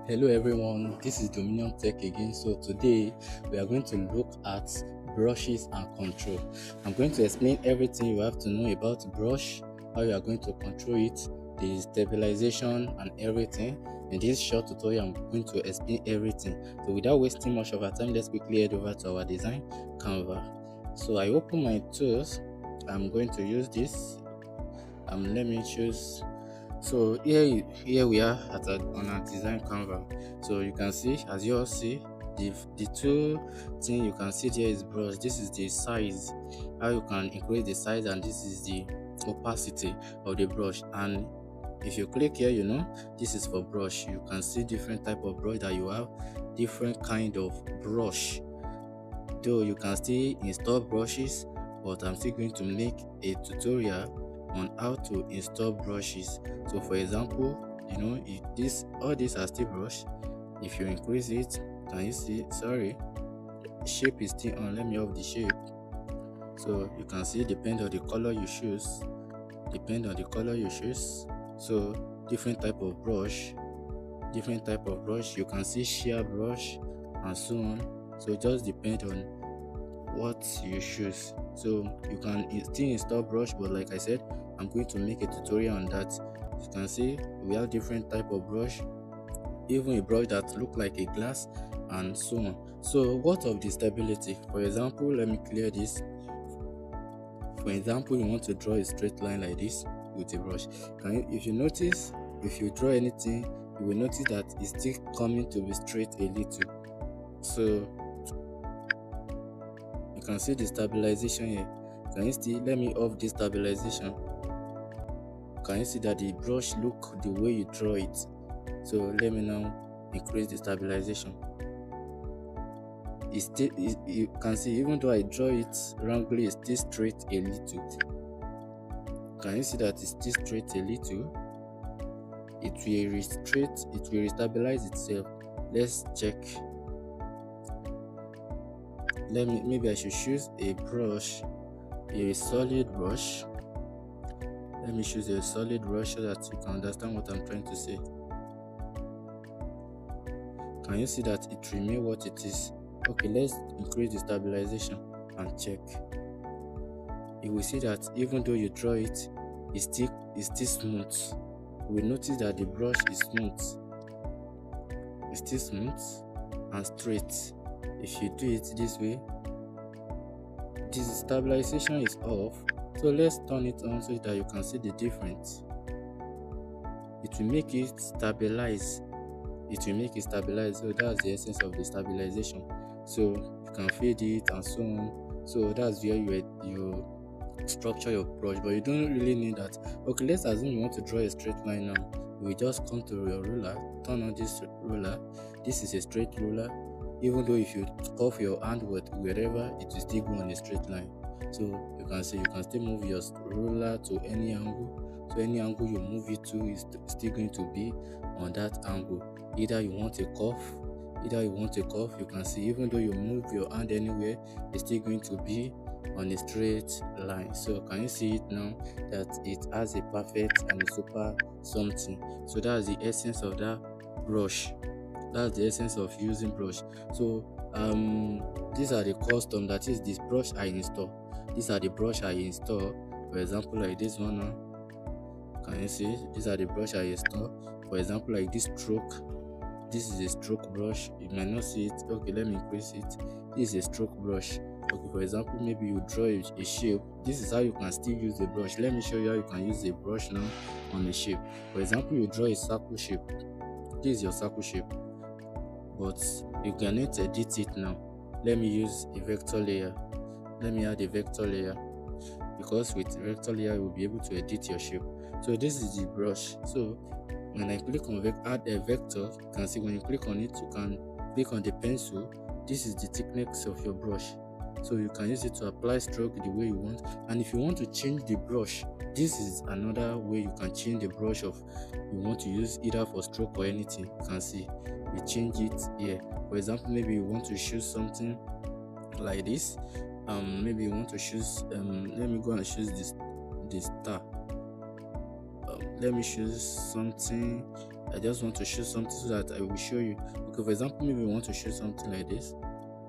Hello everyone, this is Dominion Tech again. So today we are going to look at brushes and control. I'm going to explain everything you have to know about brush, how you are going to control it, the stabilization and everything. In this short tutorial, I'm going to explain everything. So without wasting much of our time, let's quickly head over to our design Canva. So I open my tools. I'm going to use this. Let me choose. So here we are on our design Canva. So you can see, as you all see, the two thing you can see there is brush. This is the size, how you can increase the size, and this is the opacity of the brush. And if you click here, this is for brush. You can see different type of brush that you have, different kind of brush. Though you can still install brushes, but I'm still going to make a tutorial on how to install brushes. So for example, if all these are still brush, if you increase it, can you see, sorry, shape is still on, let me off the shape. So you can see, depend on the color you choose, so different type of brush, you can see shear brush and so on. So it just depend on what you choose. So you can still install brush, but like I said, I'm going to make a tutorial on that. You can see we have different type of brush, even a brush that look like a glass and so on. So what of the stability? For example, let me clear this. For example, you want to draw a straight line like this with a brush. If you notice, if you draw anything, you will notice that it's still coming to be straight a little. So you can see the stabilization here. Can you see? Let me off this stabilization. Can you see that the brush look the way you draw it? So let me now increase the stabilization. You can see, even though I draw it wrongly, it's still straight a little. Can you see that it's still straight a little? It will restabilize itself. Let's check. Maybe I should choose a brush, a solid brush. Let me choose a solid brush so that you can understand what I'm trying to say. Can you see that it remains what it is? Okay, let's increase the stabilization and check. You will see that even though you draw it, it's still smooth. You will notice that the brush is smooth. It's still smooth and straight. If you do it this way, this stabilization is off. So let's turn it on so that you can see the difference. It will make it stabilize. So that's the essence of the stabilization. So you can fade it and so on. So that's where you structure your brush, but you don't really need that. Okay, let's assume you want to draw a straight line now. You will just come to your ruler, turn on this ruler. This is a straight ruler. Even though if you curve your hand wherever, it will still go on a straight line. So you can see, you can still move your ruler to any angle. So any angle you move it to is still going to be on that angle. Either you want a curve, you can see, even though you move your hand anywhere, it's still going to be on a straight line. So can you see it now that it has a perfect and a super something? So that's the essence of that brush. That's the essence of using brush. So these are the custom, that is this brush I install. These are the brush I install. For example, like this one now. Can you see? These are the brush I install. For example, like this stroke. This is a stroke brush. You might not see it. Okay, let me increase it. This is a stroke brush. Okay, for example, maybe you draw a shape. This is how you can still use the brush. Let me show you how you can use the brush now on a shape. For example, you draw a circle shape. This is your circle shape, but you cannot edit it now. Let me use a vector layer. Let me add a vector layer, because with vector layer you will be able to edit your shape. So this is the brush. So when I click on add a vector, you can see when you click on it, you can click on the pencil. This is the thickness of your brush. So you can use it to apply stroke the way you want. And if you want to change the brush, this is another way you can change the brush of you want to use, either for stroke or anything. You can see we change it here. For example, maybe you want to choose something like this. Maybe you want to choose let me go and choose this star. Let me choose something I just want to show something so that I will show you. Okay, for example, maybe you want to show something like this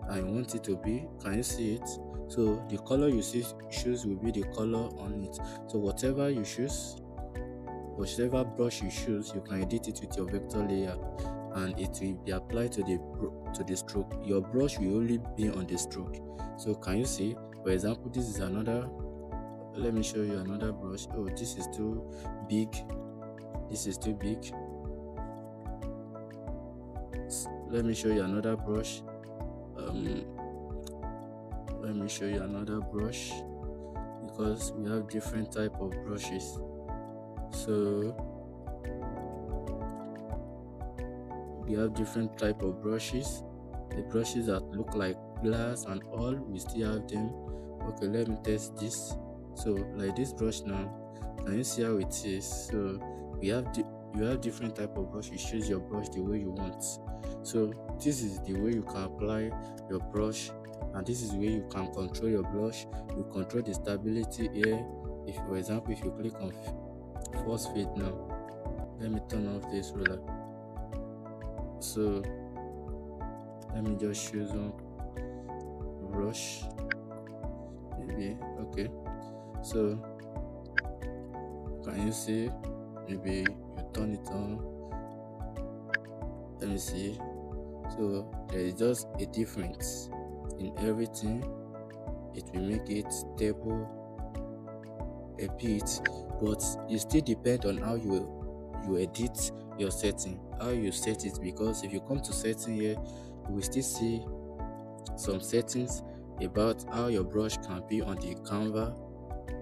and you want it to be, can you see it? So the color you choose will be the color on it. So whatever you choose, whichever brush you choose, you can edit it with your vector layer and it will be applied to the stroke. Your brush will only be on the stroke. So can you see, for example, this is another, let me show you another brush. Oh, this is too big, this is too big. Let me show you another brush. Let me show you another brush, because we have different type of brushes. So we have different type of brushes. The brushes that look like glass and all, we still have them. Okay, let me test this. So like this brush now, can you see how it is? So we have you have different type of brush. You choose your brush the way you want. So this is the way you can apply your brush, and this is the way you can control your brush. You control the stability here. If, for example, if you click on force fade now, let me turn off this ruler. So let me just choose one brush, maybe. Okay, so can you see? Maybe you turn it on. Let me see. So there is just a difference in everything. It will make it stable a bit, but it still depends on how you edit your setting, how you set it, because if you come to setting here, you will still see some settings about how your brush can be on the canvas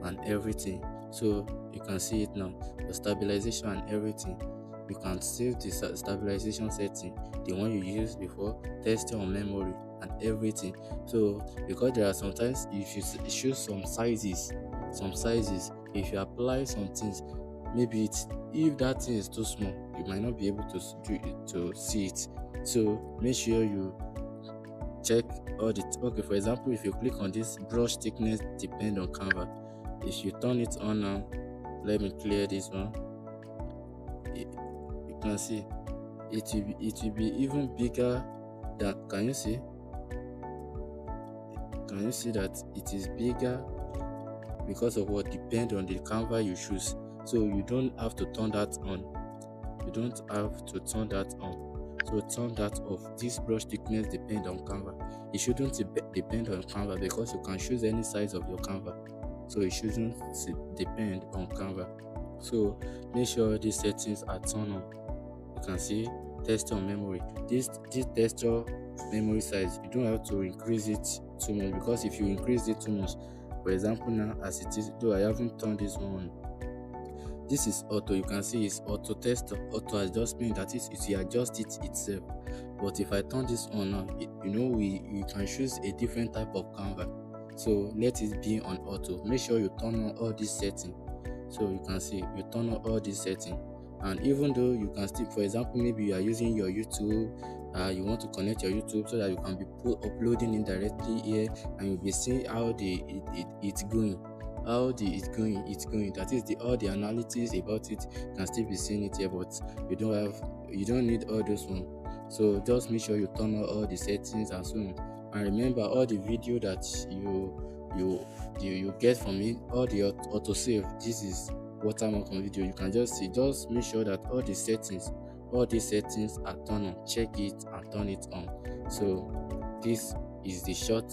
and everything. So you can see it now, the stabilization and everything. You can save the stabilization setting, the one you used before, test it on memory and everything. So because there are sometimes, if you choose some sizes, if you apply some things, maybe if that thing is too small, you might not be able to see it. So make sure you check all the, okay, for example, if you click on this brush thickness depend on canvas, if you turn it on now, let me clear this one. You can see it will be even bigger than, can you see that it is bigger because of what depend on the canvas you choose. So you don't have to turn that on, so turn that off. This brush thickness depend on canvas. It shouldn't depend on canvas, because you can choose any size of your canvas, so it shouldn't depend on canvas. So make sure these settings are turned on. You can see texture memory. This texture memory size, you don't have to increase it too much, because if you increase it too much, for example now as it is, though I haven't turned this one on, this is auto. You can see it's auto texture, auto adjustment, that is, it will adjust it itself. But if I turn this on now, you can choose a different type of canvas, so let it be on auto. Make sure you turn on all these settings. So you can see you turn on all these settings, and even though you can still, for example, maybe you are using your YouTube, you want to connect your YouTube so that you can be uploading indirectly here, and you'll be seeing how it's going. That is, all the analysis about it can still be seen it here, but you don't need all those ones. So just make sure you turn on all the settings and so on. And remember, all the video that you get from it, all the autosave, this is watermark on video. You can just see, just make sure that all these settings are turned on. Check it and turn it on. So this is the short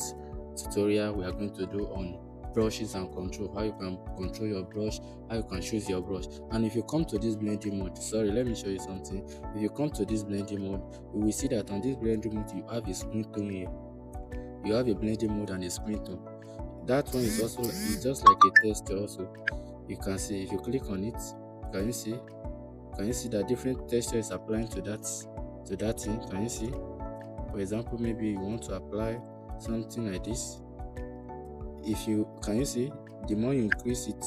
tutorial we are going to do on brushes and control, how you can control your brush, how you can choose your brush. And if you come to this blending mode, let me show you something. If you come to this blending mode, you will see that on this blending mode you have a screen tone here. You have a blending mode and a screen tone. That one is also, it's just like a texture also. You can see, if you click on it, can you see that different texture is applying to that thing? Can you see? For example, maybe you want to apply something like this. Can you see, the more you increase it,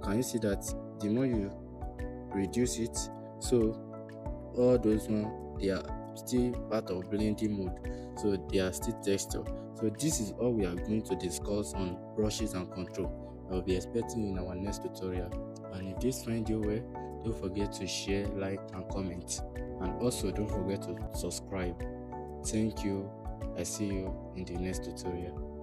can you see that the more you reduce it, so all those ones, they are still part of blending mode, so they are still texture. So this is all we are going to discuss on brushes and control. I will be expecting in our next tutorial. And if this find you well, Don't forget to share, like, and comment. And also don't forget to subscribe. Thank you. I see you in the next tutorial.